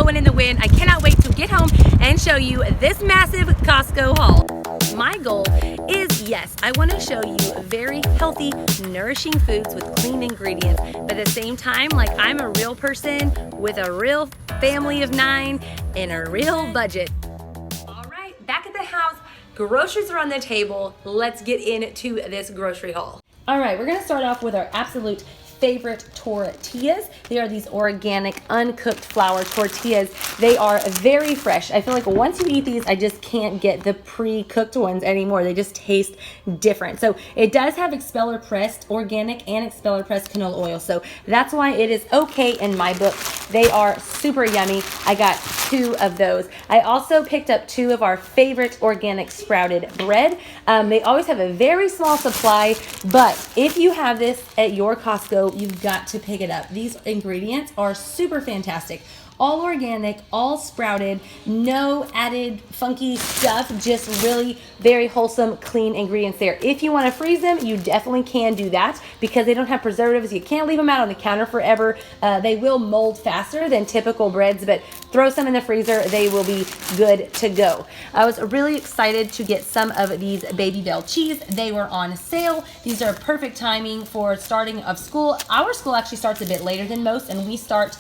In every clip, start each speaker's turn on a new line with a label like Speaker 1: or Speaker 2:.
Speaker 1: blowing in the wind. I cannot wait to get home and show you this massive Costco haul. My goal is, yes, I want to show you very healthy, nourishing foods with clean ingredients, but at the same time, like I'm a real person with a real family of 9 and a real budget. All right, back at the house, groceries are on the table. Let's get into this grocery haul. All right, we're gonna start off with our absolute favorite tortillas. They are these organic, uncooked flour tortillas. They are very fresh. I feel like once you eat these, I just can't get the pre-cooked ones anymore. They just taste different. So it does have expeller pressed organic and expeller pressed canola oil. So that's why it is okay in my book. They are super yummy. I got 2 of those. I also picked up 2 of our favorite organic sprouted bread. They always have a very small supply, but if you have this at your Costco, you've got to pick it up. These ingredients are super fantastic. All organic, all sprouted, no added funky stuff, just really very wholesome, clean ingredients there. If you want to freeze them, you definitely can do that because they don't have preservatives. You can't leave them out on the counter forever. They will mold faster than typical breads, but throw some in the freezer, they will be good to go. I was really excited to get some of these Baby Bell cheese. They were on sale. These are perfect timing for starting of school. Our school actually starts a bit later than most, and we start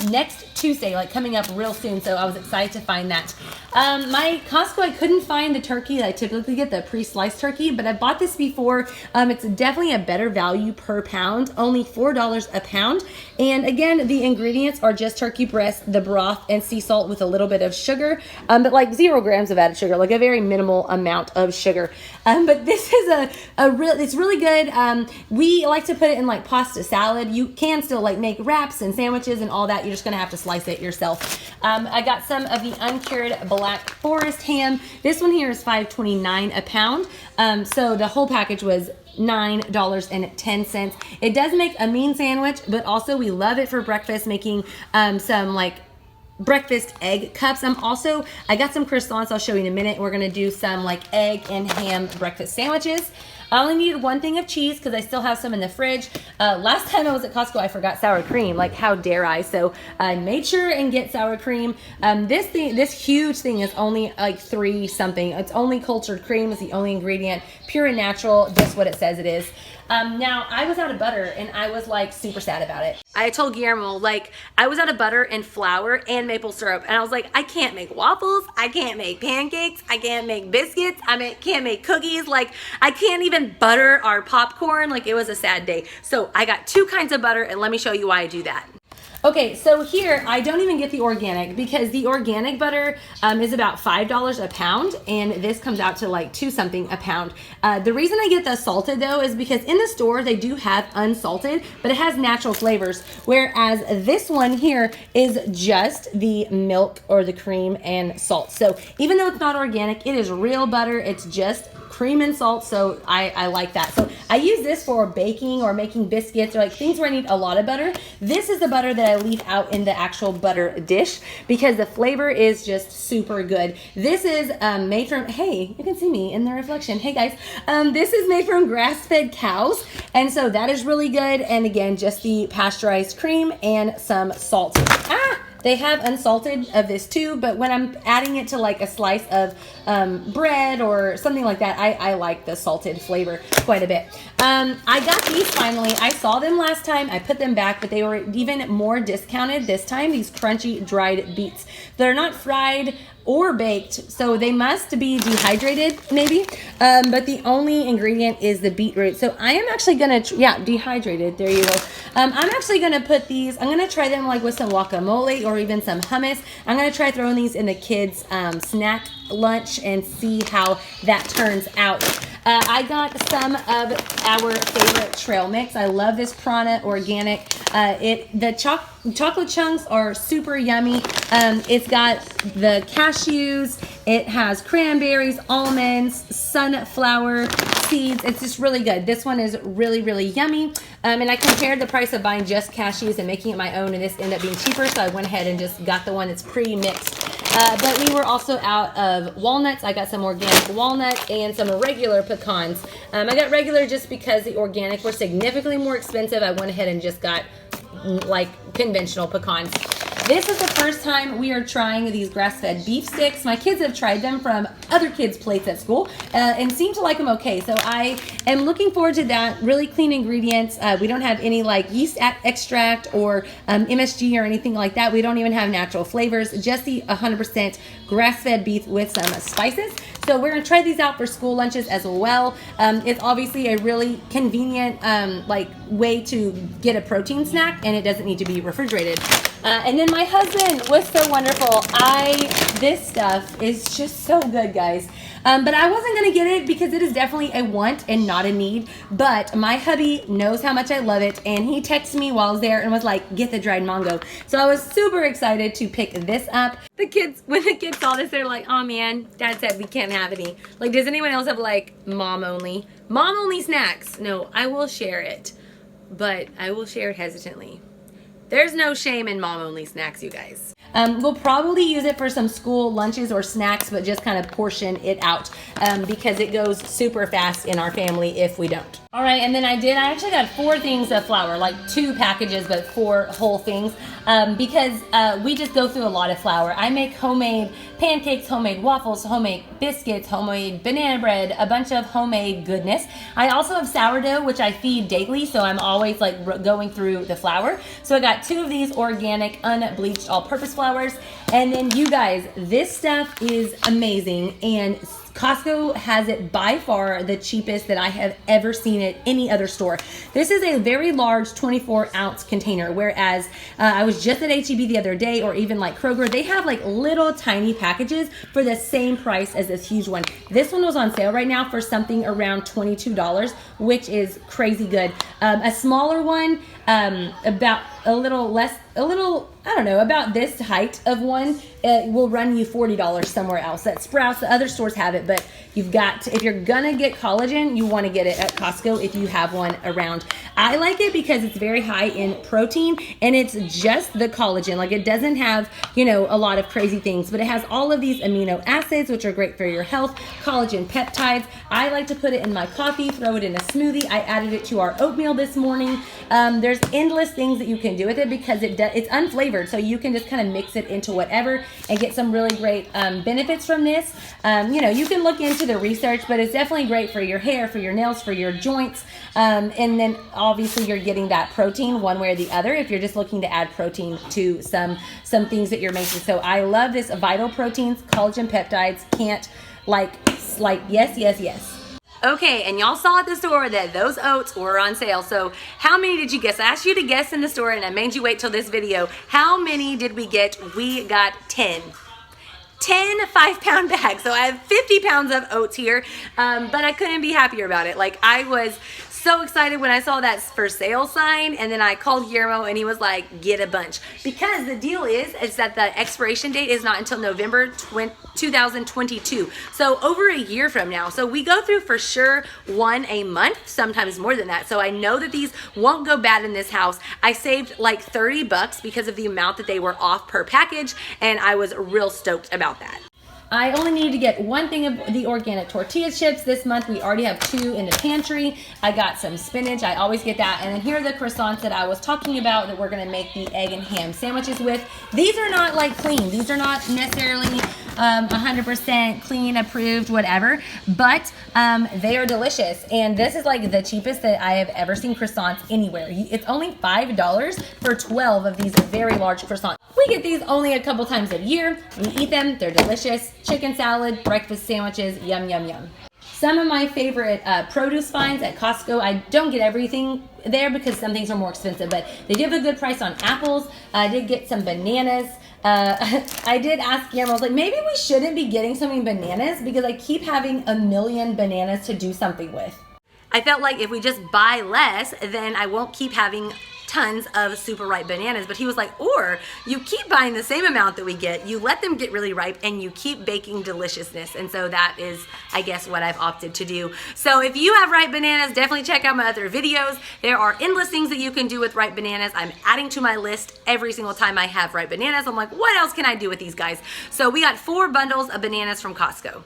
Speaker 1: next Tuesday, like coming up real soon, so I was excited to find that. My Costco, I couldn't find the turkey. I typically get the pre-sliced turkey, but I bought this before. It's definitely a better value per pound, only $4 a pound. And again, the ingredients are just turkey breast, the broth, and sea salt with a little bit of sugar, but like 0 grams of added sugar, like a very minimal amount of sugar. But this is it's really good. We like to put it in like pasta salad. You can still like make wraps and sandwiches and all that. You're just gonna have to slice it yourself. I got some of the uncured Black Forest ham. This one here is $5.29 a pound. So the whole package was $9.10. It does make a mean sandwich, but also we love it for breakfast, making some like breakfast egg cups. I got some croissants I'll show you in a minute. We're gonna do some like egg and ham breakfast sandwiches. I only needed 1 thing of cheese because I still have some in the fridge. Last time I was at Costco, I forgot sour cream. Like, how dare I? So I made sure and get sour cream. This huge thing is only like 3 something. It's only cultured cream. It's the only ingredient. Pure and natural, just what it says it is. Now, I was out of butter, and I was like super sad about it. I told Guillermo, like, I was out of butter and flour and maple syrup, and I was like, I can't make waffles, I can't make pancakes, I can't make biscuits, can't make cookies, like, I can't even butter our popcorn. Like, it was a sad day. So I got 2 kinds of butter, and let me show you why I do that. Okay, so here I don't even get the organic because the organic butter is about $5 a pound, and this comes out to like 2 something a pound. The reason I get the salted though is because in the store they do have unsalted, but it has natural flavors, whereas this one here is just the milk or the cream and salt. So even though it's not organic, it is real butter. It's just cream and salt, so I like that. So I use this for baking or making biscuits or like things where I need a lot of butter. This is the butter that I leave out in the actual butter dish because the flavor is just super good. This is made from, hey, you can see me in the reflection. Hey guys, this is made from grass-fed cows, and so that is really good. And again, just the pasteurized cream and some salt. They have unsalted of this too, but when I'm adding it to like a slice of bread or something like that, I like the salted flavor quite a bit. I got these finally. I saw them last time. I put them back, but they were even more discounted this time. These crunchy dried beets. They're not fried or baked, so they must be dehydrated maybe, but the only ingredient is the beetroot. So I am actually gonna dehydrated, there you go. I'm actually gonna put these, I'm gonna try them like with some guacamole or even some hummus. I'm gonna try throwing these in the kids snack lunch and see how that turns out. I got some of our favorite trail mix. I love this Prana organic. The chocolate chunks are super yummy. It's got the cashews, it has cranberries, almonds, sunflower seeds. It's just really good. This one is really, really yummy. And I compared the price of buying just cashews and making it my own, and this ended up being cheaper, so I went ahead and just got the one that's pre-mixed. But we were also out of walnuts. I got some organic walnut and some regular pecans. I got regular just because the organic were significantly more expensive. I went ahead and just got like conventional pecans. This is the first time we are trying these grass-fed beef sticks. My kids have tried them from other kids' plates at school and seem to like them okay. So I am looking forward to that. Really clean ingredients. We don't have any like yeast extract or MSG or anything like that. We don't even have natural flavors, just the 100% grass-fed beef with some spices. So we're gonna try these out for school lunches as well. It's obviously a really convenient like way to get a protein snack, and it doesn't need to be refrigerated. And then my husband was so wonderful. This stuff is just so good, guys. But I wasn't gonna get it because it is definitely a want and not a need. But my hubby knows how much I love it, and he texted me while I was there and was like, get the dried mango. So I was super excited to pick this up. When the kids saw this, they're like, oh man, Dad said we can't have any. Like, does anyone else have like mom only snacks? No, I will share it, but I will share it hesitantly. There's no shame in mom-only snacks, you guys. We'll probably use it for some school lunches or snacks, but just kind of portion it out because it goes super fast in our family if we don't. All right, and then I actually got 4 things of flour, like 2 packages, but 4 whole things because we just go through a lot of flour. I make homemade pancakes, homemade waffles, homemade biscuits, homemade banana bread, a bunch of homemade goodness. I also have sourdough, which I feed daily, so I'm always like going through the flour. So I got 2 of these organic, unbleached, all-purpose flours. And then you guys, this stuff is amazing, and Costco has it by far the cheapest that I have ever seen at any other store. This is a very large 24-ounce container, whereas I was just at H-E-B the other day, or even like Kroger, they have like little tiny packages for the same price as this huge one. This one was on sale right now for something around $22, which is crazy good. A smaller one, about I don't know, about this height of one, it will run you $40 somewhere else. At Sprouts, the other stores have it, but you've got to, if you're gonna get collagen, you wanna get it at Costco if you have one around. I like it because it's very high in protein, and it's just the collagen. Like, it doesn't have, you know, a lot of crazy things, but it has all of these amino acids, which are great for your health, collagen peptides. I like to put it in my coffee, throw it in a smoothie. I added it to our oatmeal this morning. There's endless things that you can do with it because it's unflavored, so you can just kind of mix it into whatever and get some really great benefits from this. You know, you can look into the research, but it's definitely great for your hair, for your nails, for your joints, and then obviously you're getting that protein one way or the other if you're just looking to add protein to some things that you're making. So I love this Vital Proteins, collagen peptides. Can't yes. Okay, and y'all saw at the store that those oats were on sale. So how many did you guess? I asked you to guess in the store, and I made you wait till this video. How many did we get? We got 10 5-pound bags. So I have 50 pounds of oats here, but I couldn't be happier about it. Like, I was so excited when I saw that for sale sign, and then I called Guillermo and he was like, get a bunch. Because the deal is that the expiration date is not until November 2022. So over a year from now. So we go through for sure 1 a month, sometimes more than that. So I know that these won't go bad in this house. I saved like $30 because of the amount that they were off per package, and I was real stoked about that. I only needed to get 1 thing of the organic tortilla chips this month. We already have 2 in the pantry. I got some spinach. I always get that. And then here are the croissants that I was talking about that we're going to make the egg and ham sandwiches with. These are not like clean. These are not necessarily 100% clean, approved, whatever, but they are delicious. And this is like the cheapest that I have ever seen croissants anywhere. It's only $5 for 12 of these very large croissants. We get these only a couple times a year. We eat them. They're delicious. Chicken salad, breakfast sandwiches, yum, yum, yum. Some of my favorite produce finds at Costco. I don't get everything there because some things are more expensive, but they do have a good price on apples. I did get some bananas. I did ask Guillermo, I was like, maybe we shouldn't be getting so many bananas because I keep having a million bananas to do something with. I felt like if we just buy less, then I won't keep having tons of super ripe bananas. But he was like, or you keep buying the same amount that we get, you let them get really ripe, and you keep baking deliciousness. And so that is, I guess, what I've opted to do. So if you have ripe bananas, definitely check out my other videos. There are endless things that you can do with ripe bananas. I'm adding to my list every single time I have ripe bananas. I'm like, what else can I do with these guys? So we got 4 bundles of bananas from Costco.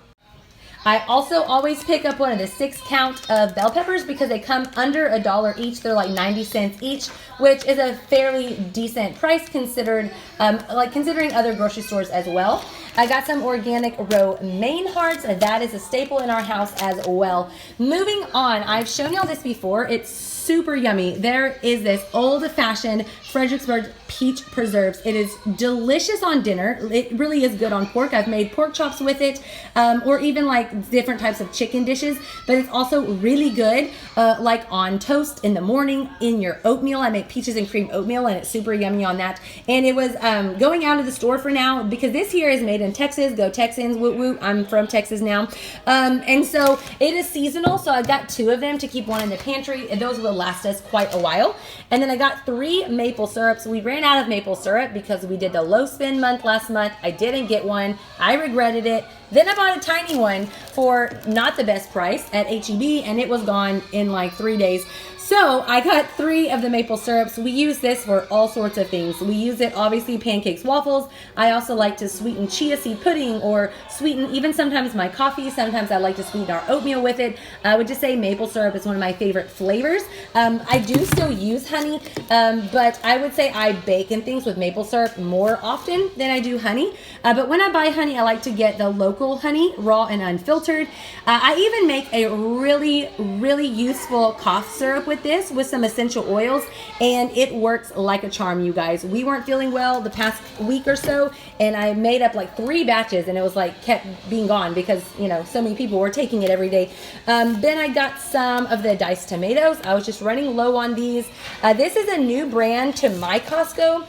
Speaker 1: I also always pick up one of the 6-count of bell peppers because they come under $1 each. They're like 90 cents each, which is a fairly decent price considering other grocery stores as well. I got some organic romaine hearts. That is a staple in our house as well. Moving on, I've shown y'all this before. It's super yummy. There is this old-fashioned Fredericksburg peach preserves. It is delicious on dinner. It really is good on pork. I've made pork chops with it, or even like different types of chicken dishes, but it's also really good like on toast in the morning, in your oatmeal. I make peaches and cream oatmeal, and it's super yummy on that. And it was going out of the store for now because this here is made in Texas. Go Texans, woot woot. I'm from Texas now. And so it is seasonal, so I got 2 of them to keep one in the pantry, and those will last us quite a while. And then I got 3 maple syrups. We ran out of maple syrup because we did the low spend month last month. I didn't get one. I regretted it. Then I bought a tiny one for not the best price at H-E-B, and it was gone in like 3 days. So I got 3 of the maple syrups. We use this for all sorts of things. We use it, obviously, pancakes, waffles. I also like to sweeten chia seed pudding or sweeten even sometimes my coffee. Sometimes I like to sweeten our oatmeal with it. I would just say maple syrup is one of my favorite flavors. I do still use honey, but I would say I bake and things with maple syrup more often than I do honey. But when I buy honey, I like to get the local honey, raw and unfiltered. I even make a really, really useful cough syrup with this with some essential oils, and it works like a charm, you guys. We weren't feeling well the past week or so, and I made up like 3 batches, and it was like kept being gone because, you know, so many people were taking it every day. Then I got some of the diced tomatoes. I was just running low on these. This is a new brand to my Costco.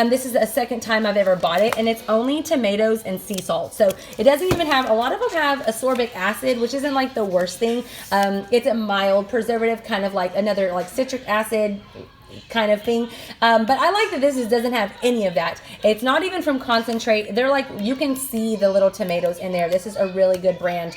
Speaker 1: This is the 2nd time I've ever bought it, and it's only tomatoes and sea salt. So it doesn't even have, a lot of them have ascorbic acid, which isn't like the worst thing. It's a mild preservative, kind of like another like citric acid kind of thing. But I like that this doesn't have any of that. It's not even from concentrate. They're like, you can see the little tomatoes in there. This is a really good brand.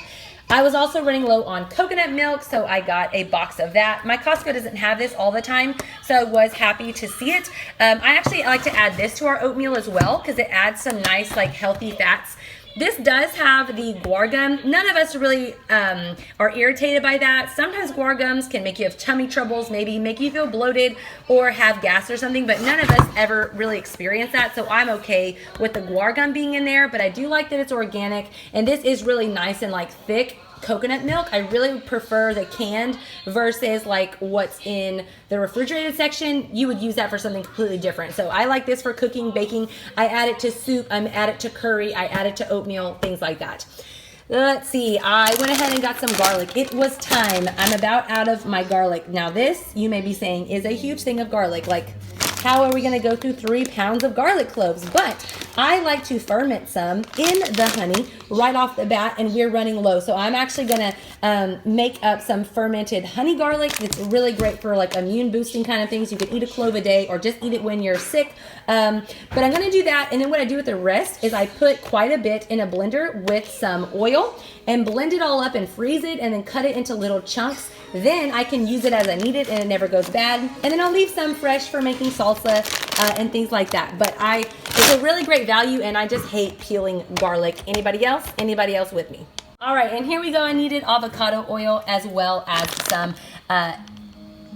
Speaker 1: I was also running low on coconut milk, so I got a box of that. My Costco doesn't have this all the time, so I was happy to see it. I actually like to add this to our oatmeal as well because it adds some nice, like, healthy fats. This does have the guar gum. None of us really are irritated by that. Sometimes guar gums can make you have tummy troubles, maybe make you feel bloated or have gas or something, but none of us ever really experience that, so I'm okay with the guar gum being in there. But I do like that it's organic, and this is really nice and like thick coconut milk. I really prefer the canned versus like what's in the refrigerated section. You would use that for something completely different. So I like this for cooking, baking. I add it to soup, I add it to curry, I add it to oatmeal, things like that. Let's see, I went ahead and got some garlic. It was time. I'm about out of my garlic. Now this, you may be saying, is a huge thing of garlic. Like, how are we going to go through 3 pounds of garlic cloves? But I like to ferment some in the honey right off the bat, and we're running low. So I'm actually going to make up some fermented honey garlic. It's really great for like immune boosting kind of things. You can eat a clove a day or just eat it when you're sick. But I'm going to do that. And then what I do with the rest is I put quite a bit in a blender with some oil and blend it all up and freeze it and then cut it into little chunks. Then I can use it as I need it and it never goes bad. And then I'll leave some fresh for making salsa and things like that. But it's a really great value, and I just hate peeling garlic. Anybody else? Anybody else with me? All right, and here we go. I needed avocado oil as well as some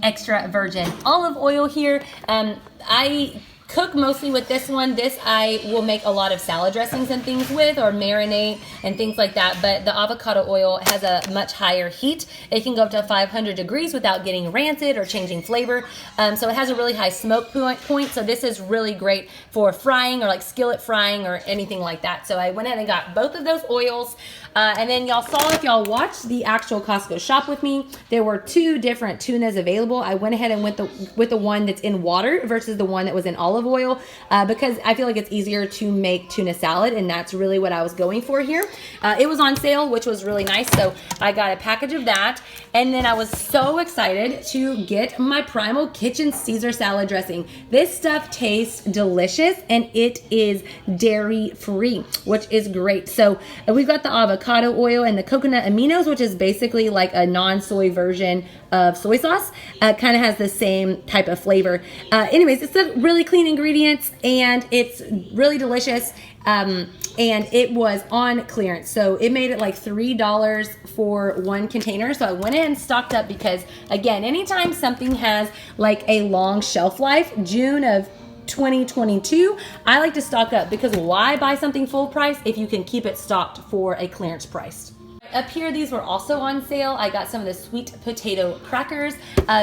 Speaker 1: extra virgin olive oil here. I cook mostly with this one. This I will make a lot of salad dressings and things with, or marinate and things like that. But the avocado oil has a much higher heat. It can go up to 500 degrees without getting rancid or changing flavor. So it has a really high smoke point. So this is really great for frying or like skillet frying or anything like that. So I went ahead and got both of those oils. And then y'all saw, if y'all watched the actual Costco shop with me, there were 2 different tunas available. I went ahead and went with the one that's in water versus the one that was in olive oil because I feel like it's easier to make tuna salad, and that's really what I was going for here. It was on sale, which was really nice, so I got a package of that. And then I was so excited to get my Primal Kitchen Caesar salad dressing. This stuff tastes delicious, and it is dairy-free, which is great. So we've got the avocado oil and the coconut aminos, which is basically like a non-soy version of soy sauce. Kind of has the same type of flavor. Anyways, it's a really clean clean ingredients, and it's really delicious. And it was on clearance, so it made it like $3 for one container. So I went in and stocked up because, again, anytime something has like a long shelf life, June of 2022, I like to stock up, because why buy something full price if you can keep it stocked for a clearance price? Up here, these were also on sale. I got some of the sweet potato crackers.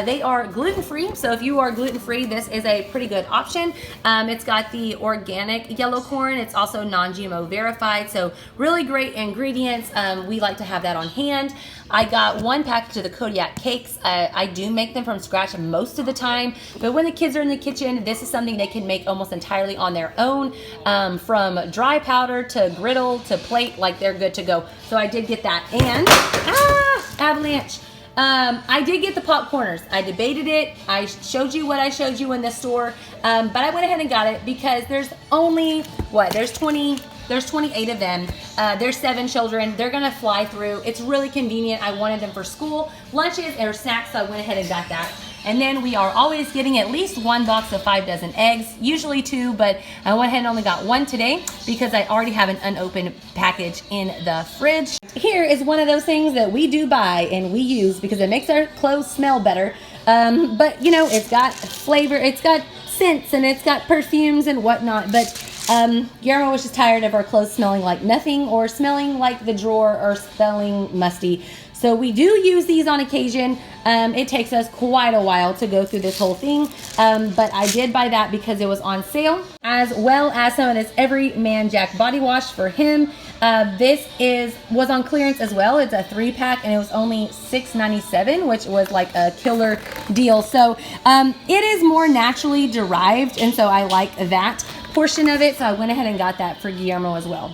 Speaker 1: They are gluten-free, so if you are gluten-free, this is a pretty good option. It's got the organic yellow corn. It's also non-GMO verified, so really great ingredients. We like to have that on hand. I got one package of the Kodiak cakes. I do make them from scratch most of the time, but when the kids are in the kitchen, this is something they can make almost entirely on their own, from dry powder to griddle to plate, like they're good to go. So I did get that. And avalanche. I did get the popcorners. I debated it. I showed you what I showed you in the store, but I went ahead and got it because there's only there's 28 of them. There's 7 children. They're gonna fly through. It's really convenient. I wanted them for school lunches or snacks, so I went ahead and got that. And then we are always getting at least 1 box of 5 dozen eggs, usually 2, but I went ahead and only got 1 today because I already have an unopened package in the fridge. Here is one of those things that we do buy and we use because it makes our clothes smell better. But you know, it's got flavor, it's got scents, and it's got perfumes and whatnot. But Guillermo was just tired of our clothes smelling like nothing, or smelling like the drawer, or smelling musty. So we do use these on occasion. It takes us quite a while to go through this whole thing, but I did buy that because it was on sale, as well as some of this Everyman Jack body wash for him. This was on clearance as well. It's a 3-pack and it was only $6.97, which was like a killer deal. So it is more naturally derived, and so I like that portion of it. So I went ahead and got that for Guillermo as well.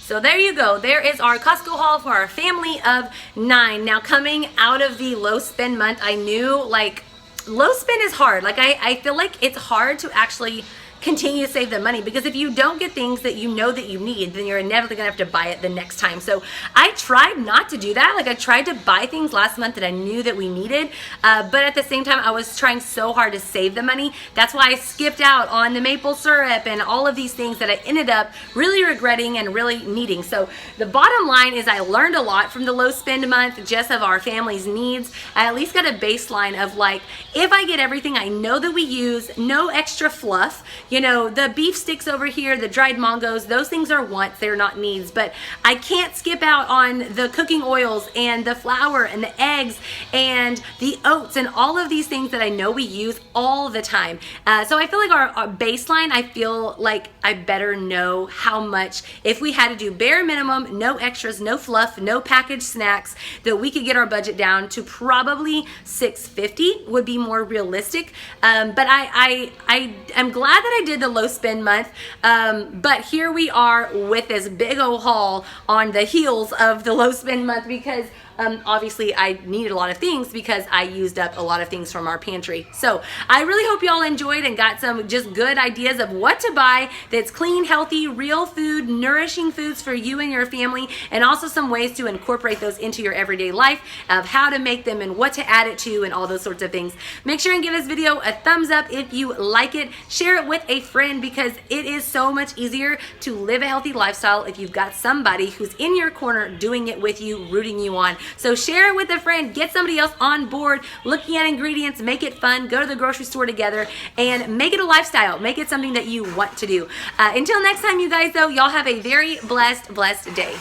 Speaker 1: So there you go. There is our Costco haul for our family of 9. Now, coming out of the low spend month, I knew like low spend is hard. Like I feel like it's hard to actually continue to save the money, because if you don't get things that you know that you need, then you're inevitably gonna have to buy it the next time. So I tried not to do that. Like I tried to buy things last month that I knew that we needed, but at the same time I was trying so hard to save the money. That's why I skipped out on the maple syrup and all of these things that I ended up really regretting and really needing. So the bottom line is I learned a lot from the low spend month, just of our family's needs. I at least got a baseline of like, if I get everything I know that we use, no extra fluff. You know, the beef sticks over here, the dried mangos, those things are wants, they're not needs. But I can't skip out on the cooking oils and the flour and the eggs and the oats and all of these things that I know we use all the time. So I feel like our baseline, I feel like I better know how much, if we had to do bare minimum, no extras, no fluff, no packaged snacks, that we could get our budget down to probably $6.50 would be more realistic. But I'm glad that I did the low spend month, but here we are with this big old haul on the heels of the low spend month, because obviously I needed a lot of things because I used up a lot of things from our pantry. So I really hope y'all enjoyed and got some just good ideas of what to buy that's clean, healthy, real food, nourishing foods for you and your family, and also some ways to incorporate those into your everyday life, of how to make them and what to add it to and all those sorts of things. Make sure and give this video a thumbs up if you like it. Share it with a friend, because it is so much easier to live a healthy lifestyle if you've got somebody who's in your corner doing it with you, rooting you on. So share it with a friend, get somebody else on board, looking at ingredients, make it fun, go to the grocery store together, and make it a lifestyle. Make it something that you want to do. Until next time, you guys, though, y'all have a very blessed day.